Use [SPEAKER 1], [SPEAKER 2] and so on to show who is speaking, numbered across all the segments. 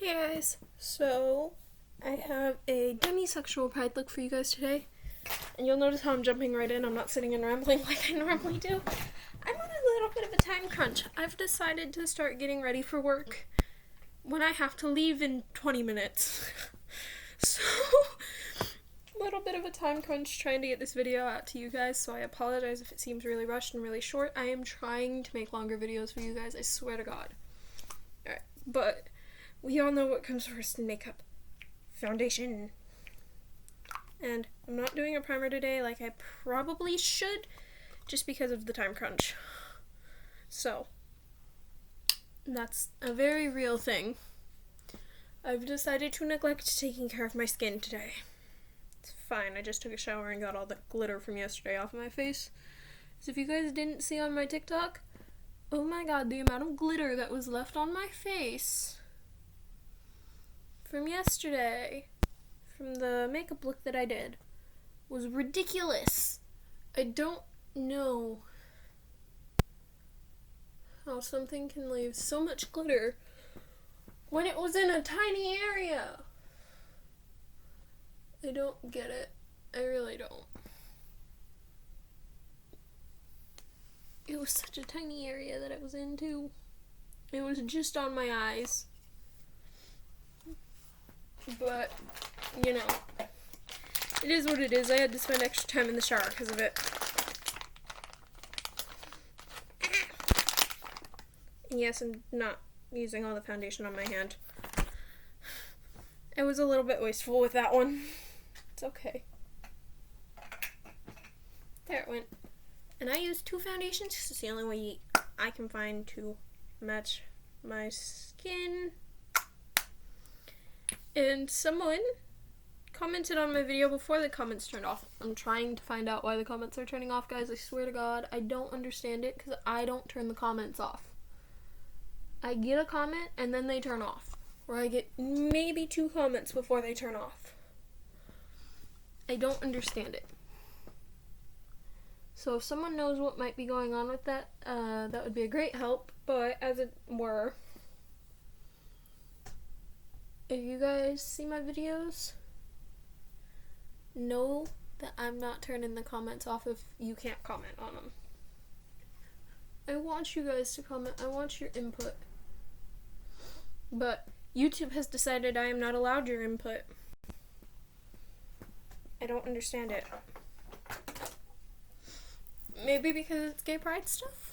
[SPEAKER 1] Hey guys, so I have a demisexual pride look for you guys today, and you'll notice how I'm jumping right in. I'm not sitting and rambling like I normally do. I'm on a little bit of a time crunch. I've decided to start getting ready for work when I have to leave in 20 minutes. So, a little bit of a time crunch trying to get this video out to you guys, so I apologize if it seems really rushed and really short. I am trying to make longer videos for you guys, I swear to God. Alright, but we all know what comes first in makeup. Foundation. And I'm not doing a primer today like I probably should, just because of the time crunch. So, that's a very real thing. I've decided to neglect taking care of my skin today. It's fine, I just took a shower and got all the glitter from yesterday off of my face. So if you guys didn't see on my TikTok, oh my god, the amount of glitter that was left on my face from yesterday, from the makeup look that I did, was ridiculous. I don't know how something can leave so much glitter when it was in a tiny area. I don't get it. I really don't. It was such a tiny area that it was in too. It was just on my eyes. But, you know, it is what it is. I had to spend extra time in the shower because of it. And yes, I'm not using all the foundation on my hand. I was a little bit wasteful with that one. It's okay. There it went. And I used 2 foundations because it's the only way I can find to match my skin. And someone commented on my video before the comments turned off. I'm trying to find out why the comments are turning off, guys. I swear to God, I don't understand it because I don't turn the comments off. I get a comment and then they turn off. Or I get maybe 2 comments before they turn off. I don't understand it. So if someone knows what might be going on with that, that would be a great help. But as it were, if you guys see my videos, know that I'm not turning the comments off if you can't comment on them. I want you guys to comment. I want your input. But YouTube has decided I am not allowed your input. I don't understand it. Maybe because it's gay pride stuff?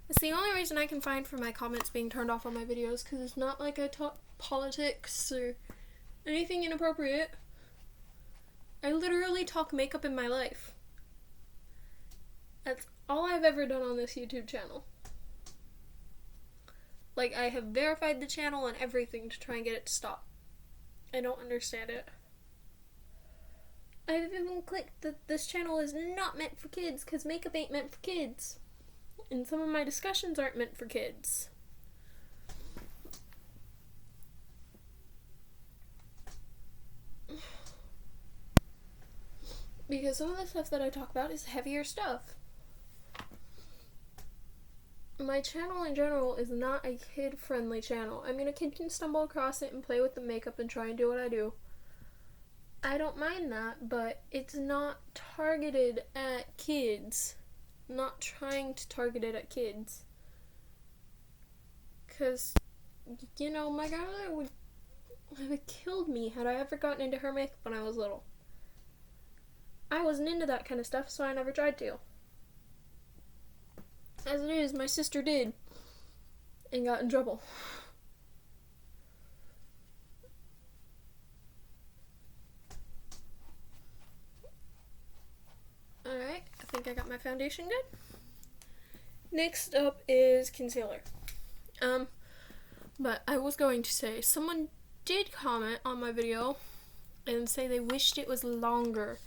[SPEAKER 1] It's the only reason I can find for my comments being turned off on my videos, because it's not like I talk politics or anything inappropriate. I literally talk makeup in my life. That's all I've ever done on this YouTube channel. Like, I have verified the channel and everything to try and get it to stop. I don't understand it. I've even clicked that this channel is not meant for kids because makeup ain't meant for kids. And some of my discussions aren't meant for kids. Because some of the stuff that I talk about is heavier stuff. My channel in general is not a kid-friendly channel. I mean, a kid can stumble across it and play with the makeup and try and do what I do. I don't mind that, but it's not targeted at kids. I'm not trying to target it at kids. Because, you know, my grandmother would have killed me had I ever gotten into her makeup when I was little. I wasn't into that kind of stuff, so I never tried to. As it is, my sister did, and got in trouble. Alright, I think I got my foundation good. Next up is concealer. But I was going to say, someone did comment on my video and say they wished it was longer.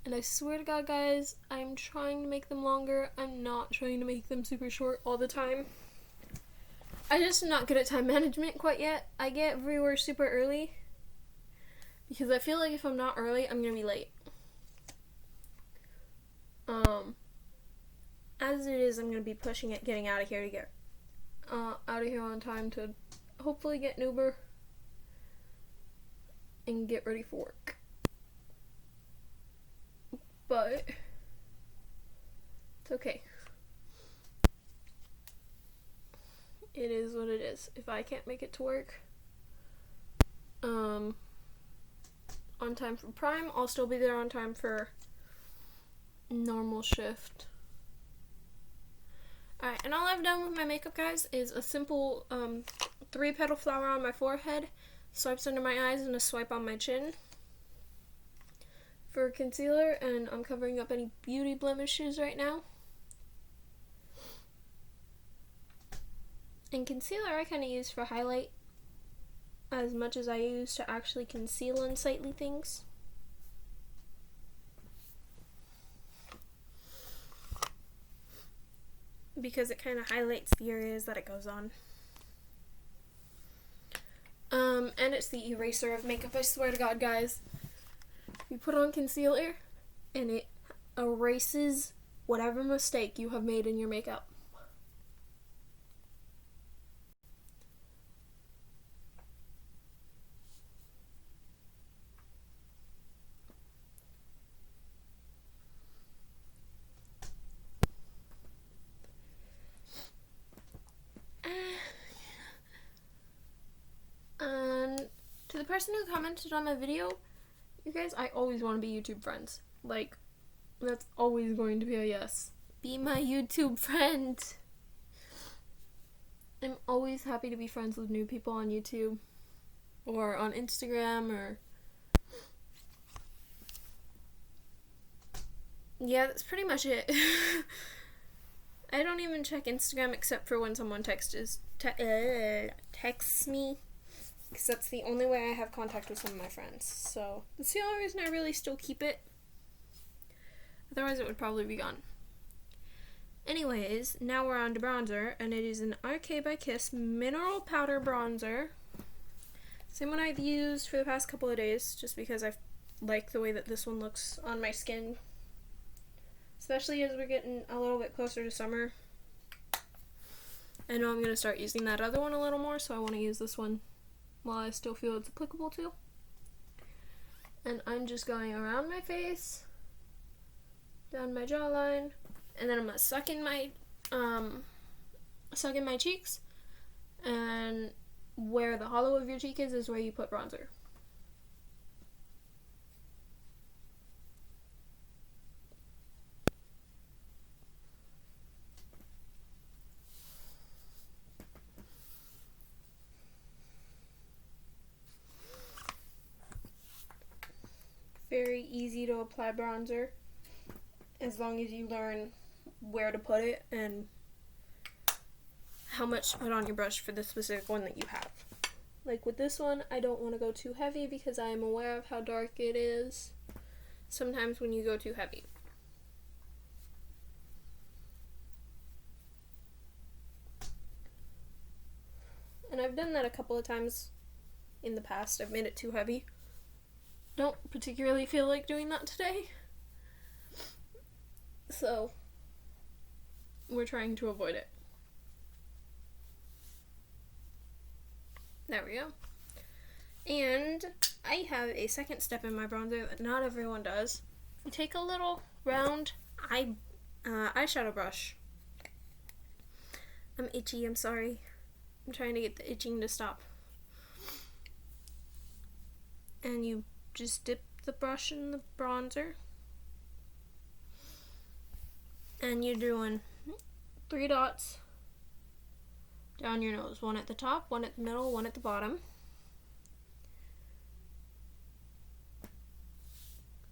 [SPEAKER 1] And I swear to God, guys, I'm trying to make them longer. I'm not trying to make them super short all the time. I just am not good at time management quite yet. I get everywhere super early because I feel like if I'm not early, I'm gonna be late. As it is, I'm going to be pushing it, getting out of here to get out of here on time to hopefully get an Uber and get ready for work. But it's okay. It is what it is. If I can't make it to work on time for Prime, I'll still be there on time for normal shift. Alright, and all I've done with my makeup, guys, is a simple 3-petal flower on my forehead, swipes under my eyes, and a swipe on my chin for concealer, and I'm covering up any beauty blemishes right now. And concealer I kind of use for highlight as much as I use to actually conceal unsightly things. Because it kind of highlights the areas that it goes on. And it's the eraser of makeup, I swear to God, guys. You put on concealer and it erases whatever mistake you have made in your makeup. And to the person who commented on my video, you guys, I always want to be YouTube friends. Like, that's always going to be a yes. Be my YouTube friend. I'm always happy to be friends with new people on YouTube or on Instagram or... Yeah, that's pretty much it. I don't even check Instagram except for when someone texts me. Because that's the only way I have contact with some of my friends. So, that's the only reason I really still keep it. Otherwise, it would probably be gone. Anyways, now we're on to bronzer, and it is an RK by Kiss Mineral Powder Bronzer. Same one I've used for the past couple of days, just because I like the way that this one looks on my skin. Especially as we're getting a little bit closer to summer. I know I'm going to start using that other one a little more, so I want to use this one while I still feel it's applicable to. And I'm just going around my face, down my jawline, and then I'm gonna suck in my cheeks, and where the hollow of your cheek is where you put bronzer. Very easy to apply bronzer as long as you learn where to put it and how much to put on your brush for the specific one that you have. Like with this one, I don't want to go too heavy because I am aware of how dark it is sometimes when you go too heavy. And I've done that a couple of times in the past. I've made it too heavy. Don't particularly feel like doing that today. So, we're trying to avoid it. There we go. And I have a second step in my bronzer that not everyone does. You take a little round eyeshadow brush. I'm itchy, I'm sorry. I'm trying to get the itching to stop. And you just dip the brush in the bronzer. And you're doing 3 dots down your nose. 1 at the top, 1 at the middle, 1 at the bottom.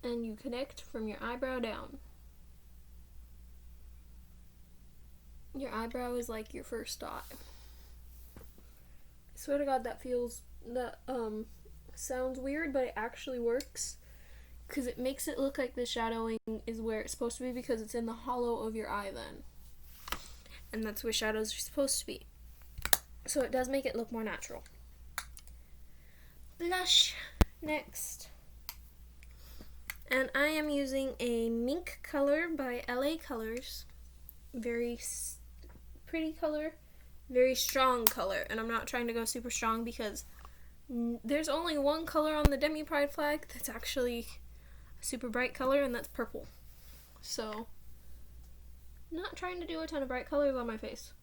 [SPEAKER 1] And you connect from your eyebrow down. Your eyebrow is like your first dot. I swear to God, that sounds weird, but it actually works. Because it makes it look like the shadowing is where it's supposed to be because it's in the hollow of your eye then. And that's where shadows are supposed to be. So it does make it look more natural. Blush next. And I am using a Mink color by LA Colors. Very pretty color. very strong color, and I'm not trying to go super strong because there's only one color on the Demi Pride flag that's actually a super bright color, and that's purple. So, not trying to do a ton of bright colors on my face.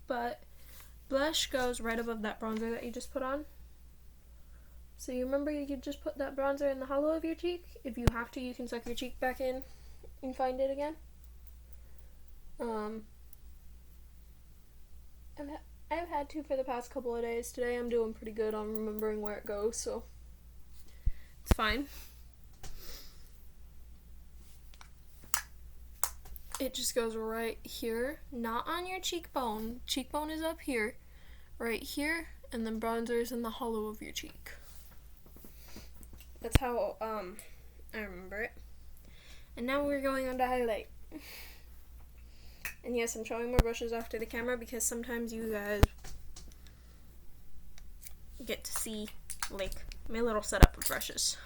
[SPEAKER 1] But blush goes right above that bronzer that you just put on. So you remember you could just put that bronzer in the hollow of your cheek. If you have to, you can suck your cheek back in and find it again. I've had to for the past couple of days. Today I'm doing pretty good on remembering where it goes, so it's fine. It just goes right here, not on your cheekbone. Cheekbone is up here, right here, and then bronzer is in the hollow of your cheek. That's how I remember it. And now we're going on to highlight. And yes, I'm showing more brushes after the camera because sometimes you guys get to see like my little setup of brushes.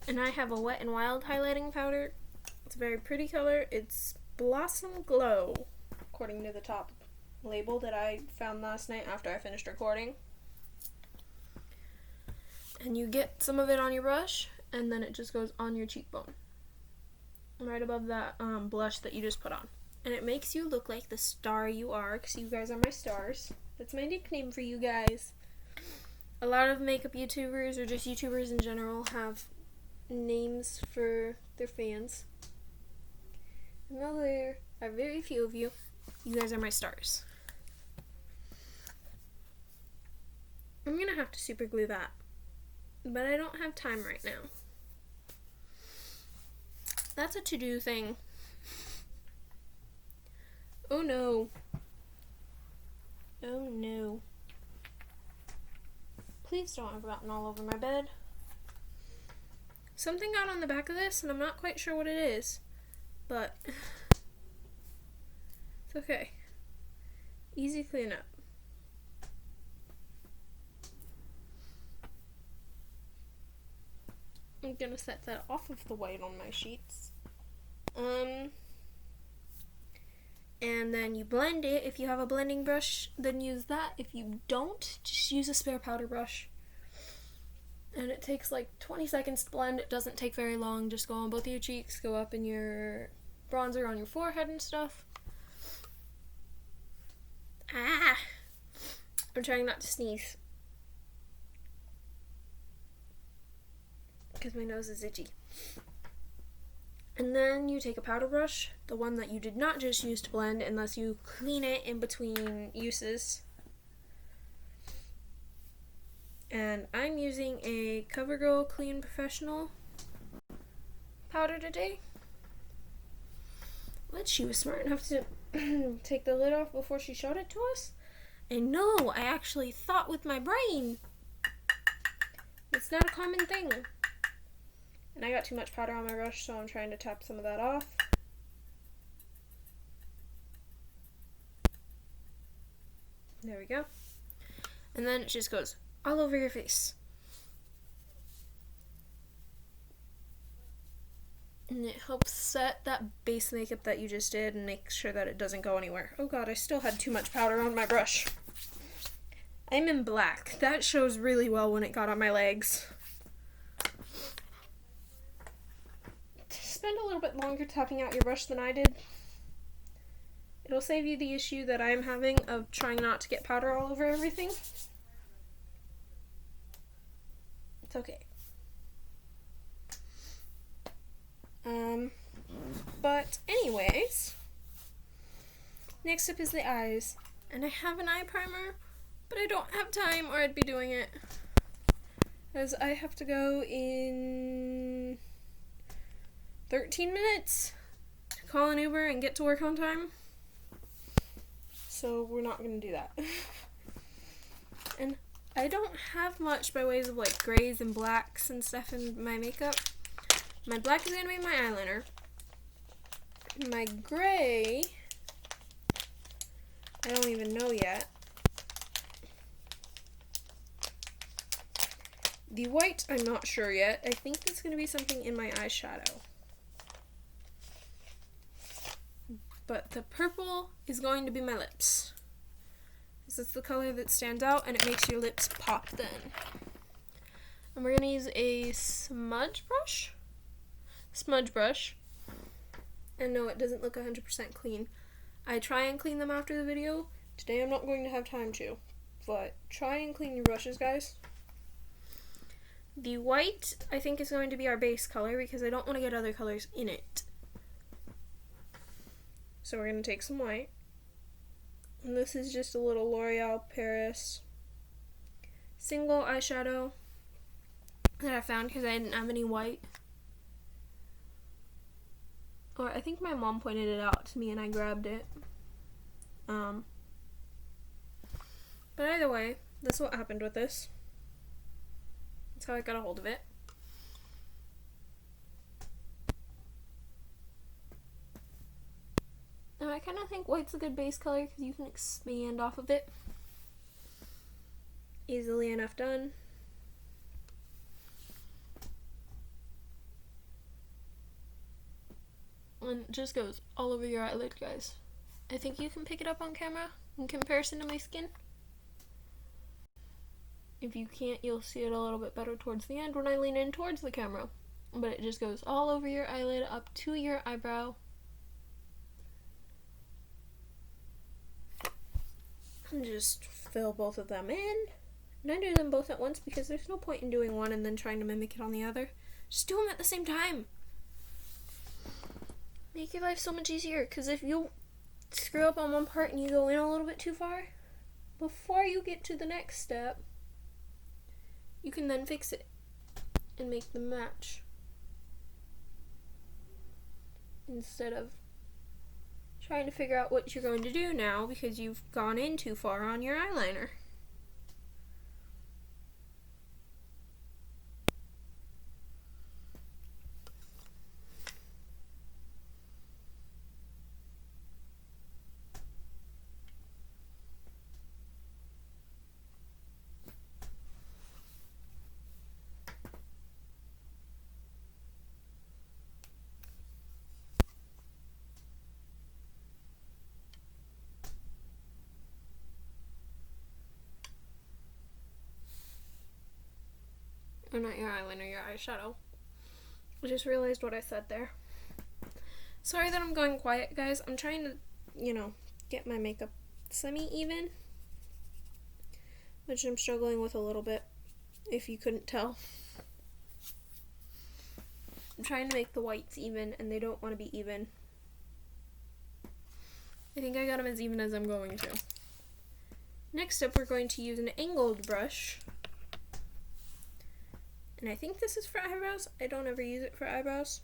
[SPEAKER 1] And I have a Wet n Wild highlighting powder. It's a very pretty color. It's Blossom Glow, according to the top label that I found last night after I finished recording. And you get some of it on your brush, and then it just goes on your cheekbone, right above that blush that you just put on. And it makes you look like the star you are, because you guys are my stars. That's my nickname for you guys. A lot of makeup YouTubers, or just YouTubers in general, have names for their fans. And though there are very few of you, you guys are my stars. I'm gonna have to super glue that, but I don't have time right now. That's a to-do thing. Oh no. Oh no. Please don't have gotten all over my bed. Something got on the back of this, and I'm not quite sure what it is, but it's okay. Easy cleanup. I'm gonna set that off of the white on my sheets. And then you blend it. If you have a blending brush, then use that. If you don't, just use a spare powder brush. And it takes like 20 seconds to blend. It doesn't take very long. Just go on both of your cheeks, go up in your bronzer on your forehead and stuff. Ah! I'm trying not to sneeze, because my nose is itchy. And then you take a powder brush, the one that you did not just use to blend unless you clean it in between uses. And I'm using a CoverGirl Clean Professional powder today. But she was smart enough to take the lid off before she showed it to us. And no, I actually thought with my brain. It's not a common thing. And I got too much powder on my brush, so I'm trying to tap some of that off. There we go. And then it just goes all over your face. And it helps set that base makeup that you just did and make sure that it doesn't go anywhere. Oh god, I still had too much powder on my brush. I'm in black. That shows really well when it got on my legs. Spend a little bit longer tapping out your brush than I did. It'll save you the issue that I'm having of trying not to get powder all over everything. It's okay. But anyways, next up is the eyes. And I have an eye primer, but I don't have time or I'd be doing it. As I have to go in 13 minutes to call an Uber and get to work on time. So we're not going to do that. And I don't have much by ways of like grays and blacks and stuff in my makeup. My black is going to be my eyeliner. My gray, I don't even know yet. The white, I'm not sure yet. I think it's going to be something in my eyeshadow. but the purple is going to be my lips. This is the color that stands out, and it makes your lips pop then. And we're going to use a smudge brush. And no, it doesn't look 100% clean. I try and clean them after the video. Today I'm not going to have time to, but try and clean your brushes, guys. The white, I think, is going to be our base color because I don't want to get other colors in it. So we're going to take some white. And this is just a little L'Oreal Paris single eyeshadow that I found because I didn't have any white. Or I think my mom pointed it out to me and I grabbed it. But either way, this is what happened with this. That's how I got a hold of it. And I kind of think white's a good base color because you can expand off of it. Easily enough done. And it just goes all over your eyelid, guys. I think you can pick it up on camera in comparison to my skin. If you can't, you'll see it a little bit better towards the end when I lean in towards the camera. But it just goes all over your eyelid up to your eyebrow. And just fill both of them in. And I do them both at once because there's no point in doing one and then trying to mimic it on the other. Just do them at the same time. Make your life so much easier, because if you screw up on one part and you go in a little bit too far, before you get to the next step, you can then fix it and make them match. Instead of trying to figure out what you're going to do now because you've gone in too far on your eyeliner. Or not your eyeliner, your eyeshadow. I just realized what I said there. Sorry that I'm going quiet, guys. I'm trying to, get my makeup semi-even. Which I'm struggling with a little bit, if you couldn't tell. I'm trying to make the whites even, and they don't want to be even. I think I got them as even as I'm going to. Next up, we're going to use an angled brush. And I think this is for eyebrows. I don't ever use it for eyebrows.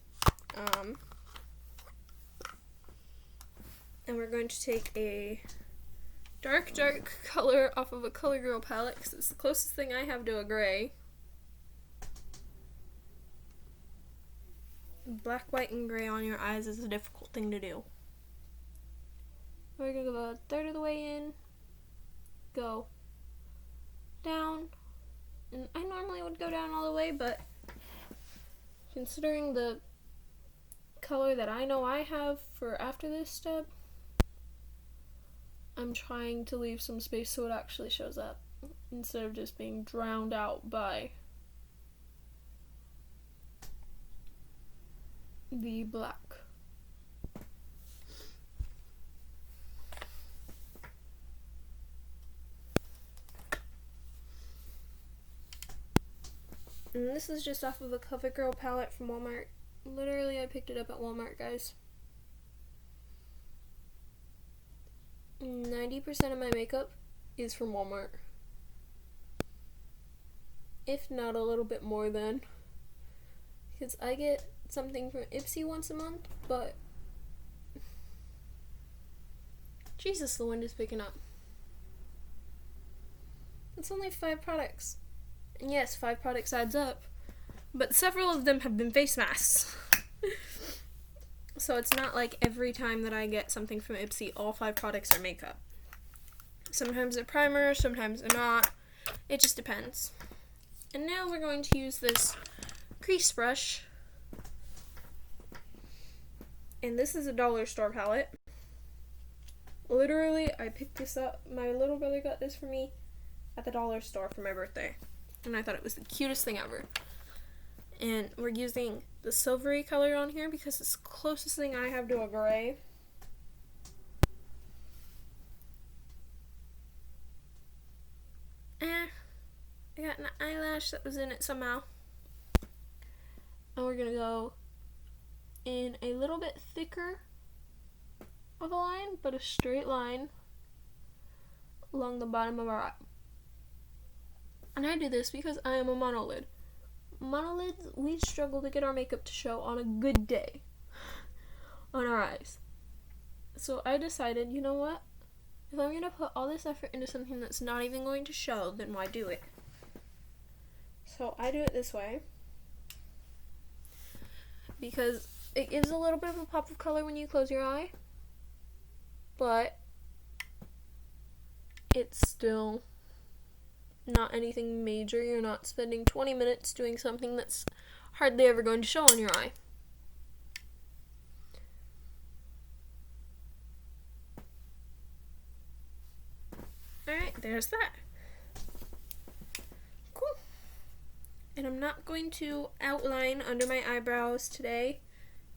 [SPEAKER 1] And we're going to take a dark color off of a CoverGirl palette because it's the closest thing I have to a gray. Black, white, and gray on your eyes is a difficult thing to do. We're going to go a third of the way in. Go down. And I normally would go down all the way, but considering the color that I know I have for after this step, I'm trying to leave some space so it actually shows up instead of just being drowned out by the black. And this is just off of a CoverGirl palette from Walmart. Literally, I picked it up at Walmart, guys. 90% of my makeup is from Walmart. If not a little bit more than. Because I get something from Ipsy once a month, but Jesus, the wind is picking up. It's only 5 products. And yes, 5 products adds up, but several of them have been face masks. So it's not like every time that I get something from Ipsy, all 5 products are makeup. Sometimes they're primer, sometimes they're not. It just depends. And now we're going to use this crease brush. And this is a dollar store palette. Literally, I picked this up. My little brother got this for me at the dollar store for my birthday. And I thought it was the cutest thing ever. And we're using the silvery color on here because it's the closest thing I have to a gray. I got an eyelash that was in it somehow. And we're going to go in a little bit thicker of a line, but a straight line along the bottom of our eye. And I do this because I am a monolid. Monolids, we struggle to get our makeup to show on a good day on our eyes. So I decided, you know what? If I'm going to put all this effort into something that's not even going to show, then why do it? So I do it this way because it gives a little bit of a pop of color when you close your eye, but it's still not anything major. You're not spending 20 minutes doing something that's hardly ever going to show on your eye. Alright, there's that. Cool. And I'm not going to outline under my eyebrows today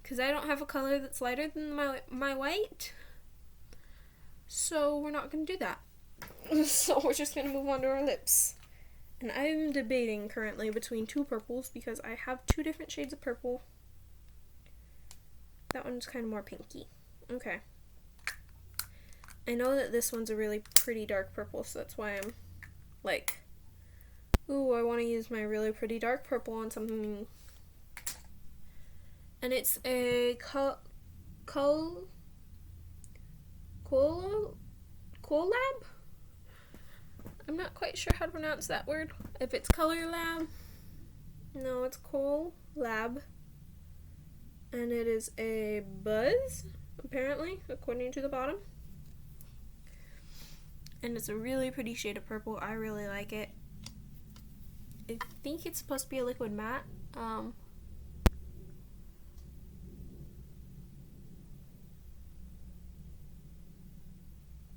[SPEAKER 1] because I don't have a color that's lighter than my white. So we're not going to do that. So we're just going to move on to our lips. And I'm debating currently between two purples because I have two different shades of purple. That one's kind of more pinky. Okay. I know that this one's a really pretty dark purple, so that's why I'm like, ooh, I want to use my really pretty dark purple on something. And it's a collab? I'm not quite sure how to pronounce that word. If it's Color Lab. No, it's collab. And it is a buzz, apparently, according to the bottom. And it's a really pretty shade of purple. I really like it. I think it's supposed to be a liquid matte.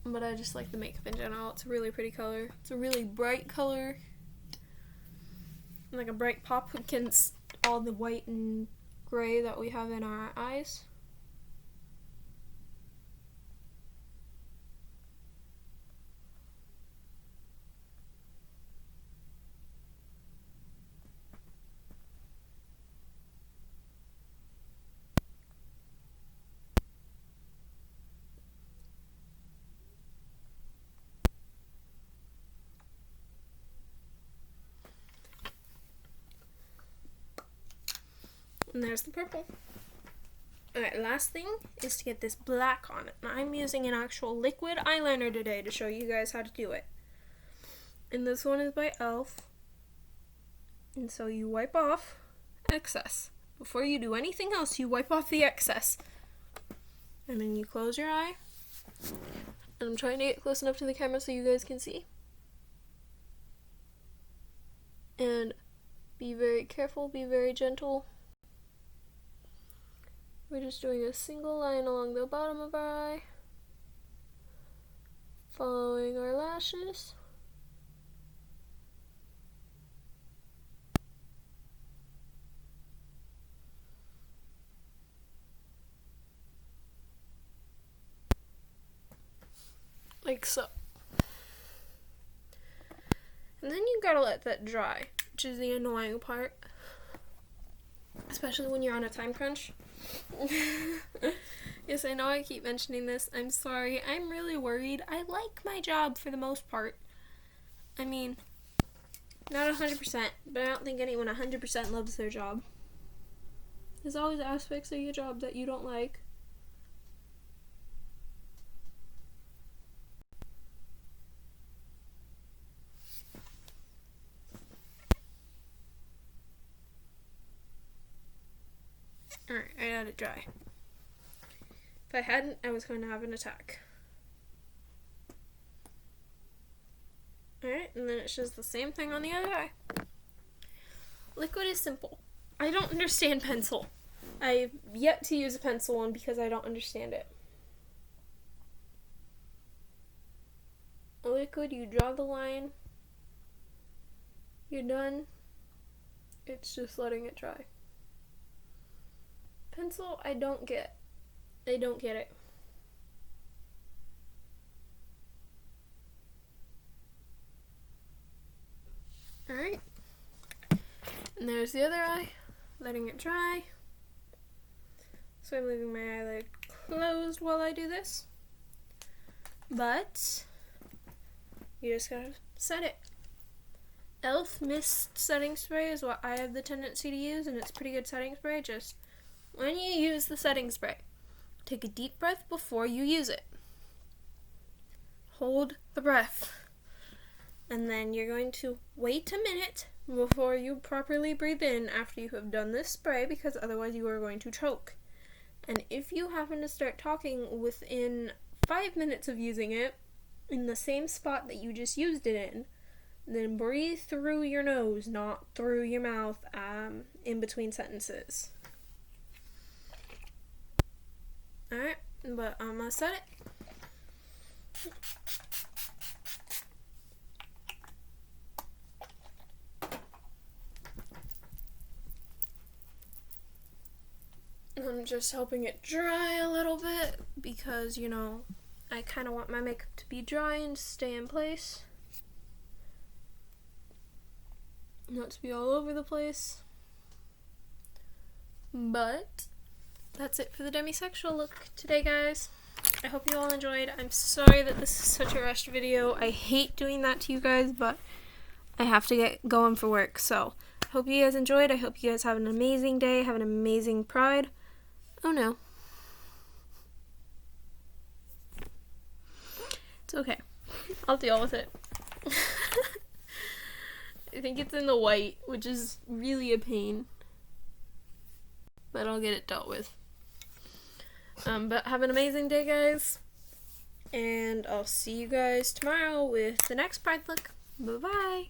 [SPEAKER 1] But I just like the makeup in general. It's a really pretty color. It's a really bright color. Like a bright pop against all the white and gray that we have in our eyes. And there's the purple. Alright, last thing is to get this black on it. Now, I'm using an actual liquid eyeliner today to show you guys how to do it. And this one is by e.l.f. And so you wipe off excess. Before you do anything else, you wipe off the excess. And then you close your eye. And I'm trying to get close enough to the camera so you guys can see. And be very careful, be very gentle. We're just doing a single line along the bottom of our eye, following our lashes. Like so. And then you gotta let that dry, which is the annoying part. Especially when you're on a time crunch. Yes, I know I keep mentioning this. I'm sorry. I'm really worried. I like my job for the most part. I mean, not 100%, but I don't think anyone 100% loves their job. There's always aspects of your job that you don't like. Alright, I let it dry. If I hadn't, I was going to have an attack. Alright, and then it's just the same thing on the other eye. Liquid is simple. I don't understand pencil. I've yet to use a pencil one because I don't understand it. Liquid, you draw the line. You're done. It's just letting it dry. Pencil, I don't get. I don't get it. Alright. And there's the other eye. Letting it dry. So I'm leaving my eyelid closed while I do this. But you just gotta set it. Elf Mist setting spray is what I have the tendency to use, and it's pretty good setting spray. Just when you use the setting spray, take a deep breath before you use it. Hold the breath. And then you're going to wait a minute before you properly breathe in after you have done this spray, because otherwise you are going to choke. And if you happen to start talking within 5 minutes of using it in the same spot that you just used it in, then breathe through your nose, not through your mouth, in between sentences. Alright, but I'm gonna set it. I'm just helping it dry a little bit because, you know, I kind of want my makeup to be dry and stay in place. Not to be all over the place. But that's it for the demisexual look today, guys. I hope you all enjoyed. I'm sorry that this is such a rushed video. I hate doing that to you guys, but I have to get going for work. So I hope you guys enjoyed. I hope you guys have an amazing day. Have an amazing Pride. Oh no. It's okay. I'll deal with it. I think it's in the white, which is really a pain. But I'll get it dealt with. But have an amazing day, guys. And I'll see you guys tomorrow with the next Pride look. Bye-bye.